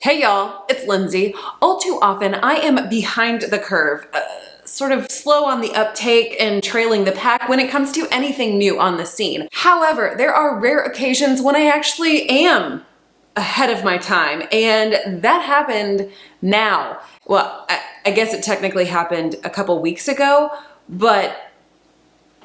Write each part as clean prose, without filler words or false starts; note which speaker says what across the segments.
Speaker 1: Hey y'all, it's Lindsey. All too often I am behind the curve, sort of slow on the uptake and trailing the pack when it comes to anything new on the scene. However, there are rare occasions when I actually am ahead of my time, and that happened now. Well, I guess it technically happened a couple weeks ago, but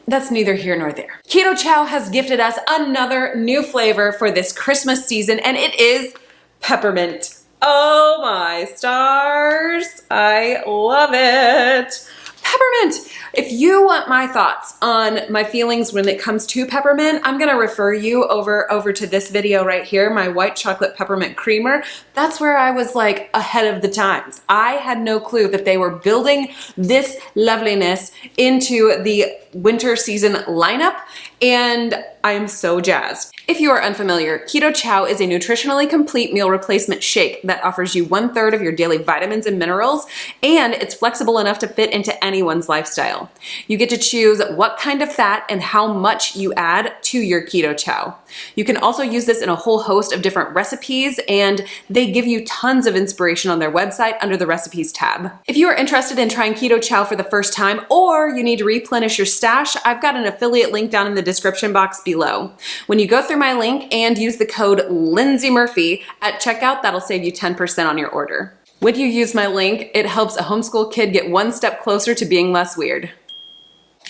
Speaker 1: that's neither here nor there. Keto Chow has gifted us another new flavor for this Christmas season, and it is peppermint. Oh my stars, I love it. Peppermint. If you want my thoughts on my feelings when it comes to peppermint, I'm gonna refer you over to this video right here, my white chocolate peppermint creamer. That's where I was like ahead of the times. I had no clue that they were building this loveliness into the winter season lineup, and I'm so jazzed. If you are unfamiliar, Keto Chow is a nutritionally complete meal replacement shake that offers you 1/3 of your daily vitamins and minerals, and it's flexible enough to fit into anyone's lifestyle. You get to choose what kind of fat and how much you add to your Keto Chow. You can also use this in a whole host of different recipes, and they give you tons of inspiration on their website under the recipes tab. If you are interested in trying Keto Chow for the first time, or you need to replenish your stash, I've got an affiliate link down in the description box below. When you go through my link and use the code Lindsey Murphy at checkout, that'll save you 10% on your order. When you use my link, it helps a homeschool kid get one step closer to being less weird.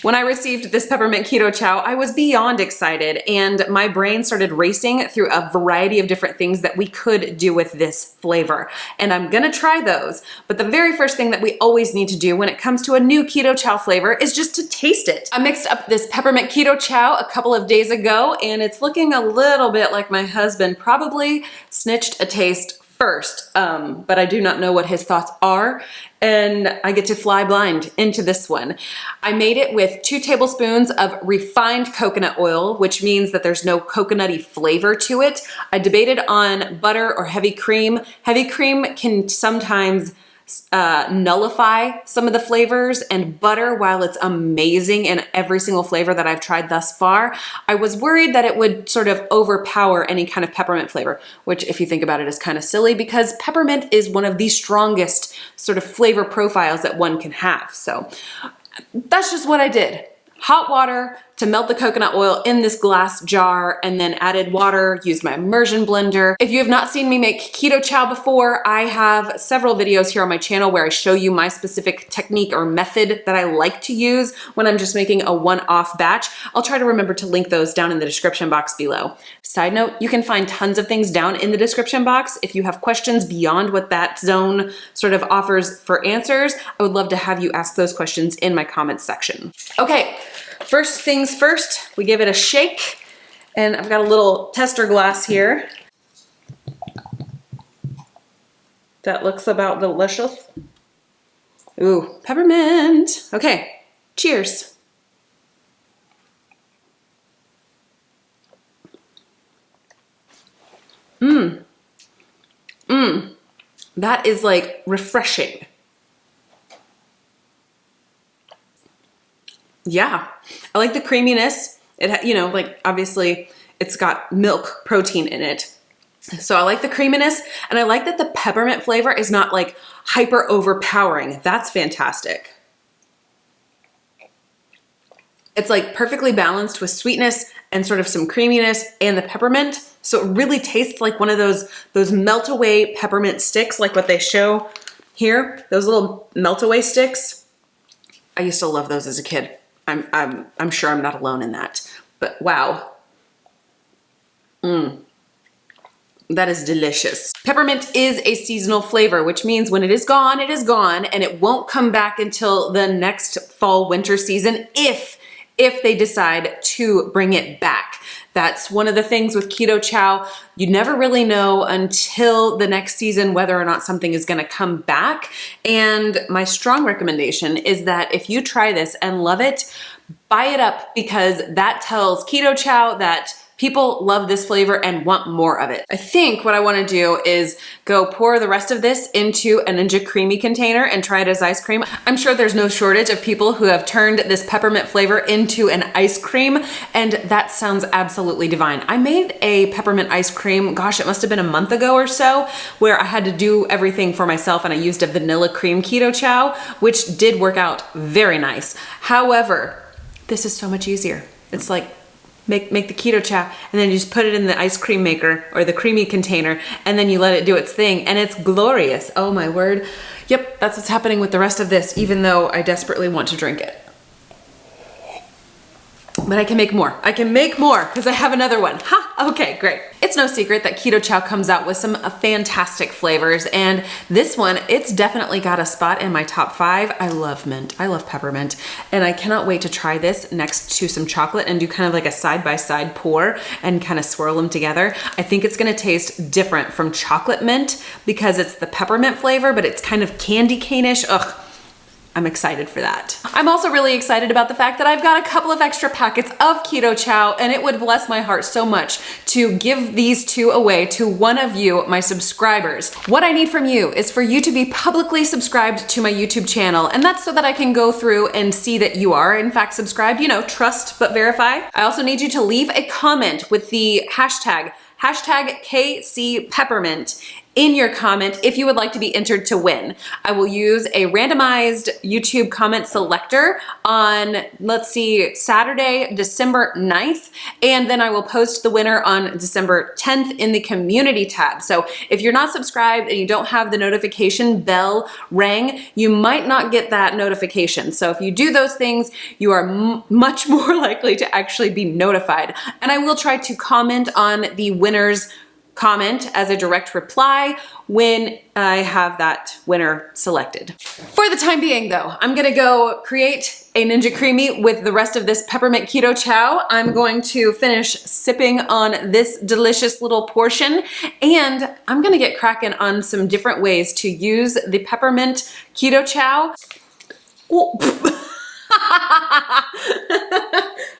Speaker 1: When I received this peppermint Keto Chow, I was beyond excited, and my brain started racing through a variety of different things that we could do with this flavor. And I'm gonna try those, but the very first thing that we always need to do when it comes to a new Keto Chow flavor is just to taste it. I mixed up this peppermint Keto Chow a couple of days ago, and it's looking a little bit like my husband probably snitched a taste first, but I do not know what his thoughts are, and I get to fly blind into this one. I made it with 2 tablespoons of refined coconut oil, which means that there's no coconutty flavor to it. I debated on butter or heavy cream. Heavy cream can sometimes nullify some of the flavors, and butter, while it's amazing in every single flavor that I've tried thus far, I was worried that it would sort of overpower any kind of peppermint flavor, which if you think about it is kind of silly because peppermint is one of the strongest sort of flavor profiles that one can have. So that's just what I did. Hot water to melt the coconut oil in this glass jar, and then added water, used my immersion blender. If you have not seen me make Keto Chow before, I have several videos here on my channel where I show you my specific technique or method that I like to use when I'm just making a one-off batch. I'll try to remember to link those down in the description box below. Side note, you can find tons of things down in the description box. If you have questions beyond what that zone sort of offers for answers, I would love to have you ask those questions in my comments section. Okay. First things first, we give it a shake, and I've got a little tester glass here. That looks about delicious. Ooh, peppermint. Okay, cheers. That is like refreshing. Yeah, I like the creaminess. It, like obviously it's got milk protein in it. So I like the creaminess, and I like that the peppermint flavor is not like hyper overpowering. That's fantastic. It's like perfectly balanced with sweetness and sort of some creaminess and the peppermint. So it really tastes like one of those melt away peppermint sticks, like what they show here, those little melt away sticks. I used to love those as a kid. I'm sure I'm not alone in that, but wow. That is delicious. Peppermint is a seasonal flavor, which means when it is gone, and it won't come back until the next fall winter season if they decide to bring it back. That's one of the things with Keto Chow. You never really know until the next season whether or not something is gonna come back. And my strong recommendation is that if you try this and love it, buy it up, because that tells Keto Chow that People love this flavor and want more of it. I think what I want to do is go pour the rest of this into a Ninja Creamy container and try it as ice cream. I'm sure there's no shortage of people who have turned this peppermint flavor into an ice cream, and that sounds absolutely divine. I made a peppermint ice cream, gosh, it must have been a month ago or so, where I had to do everything for myself and I used a vanilla cream keto chow, which did work out very nice. However, this is so much easier. It's like, make the keto chow and then you just put it in the ice cream maker or the creamy container and then you let it do its thing and it's glorious. Oh my word. Yep, that's what's happening with the rest of this, even though I desperately want to drink it. But I can make more. I can make more because I have another one. Ha, okay, great. It's no secret that Keto Chow comes out with some fantastic flavors, and this one, it's definitely got a spot in my top 5. I love mint, I love peppermint, and I cannot wait to try this next to some chocolate and do kind of like a side-by-side pour and kind of swirl them together. I think it's gonna taste different from chocolate mint because it's the peppermint flavor, but it's kind of candy cane-ish. Ugh. I'm excited for that. I'm also really excited about the fact that I've got a couple of extra packets of Keto Chow, and it would bless my heart so much to give these 2 away to one of you, my subscribers. What I need from you is for you to be publicly subscribed to my YouTube channel, and that's so that I can go through and see that you are in fact subscribed, you know, trust but verify. I also need you to leave a comment with the hashtag KCPeppermint in your comment if you would like to be entered to win. I will use a randomized YouTube comment selector on, let's see, Saturday, December 9th, and then I will post the winner on December 10th in the community tab. So if you're not subscribed and you don't have the notification bell rang, you might not get that notification. So if you do those things, you are much more likely to actually be notified. And I will try to comment on the winner's comment as a direct reply when I have that winner selected. For the time being though, I'm gonna go create a Ninja Creamy with the rest of this peppermint keto chow. I'm going to finish sipping on this delicious little portion, and I'm gonna get cracking on some different ways to use the peppermint keto chow.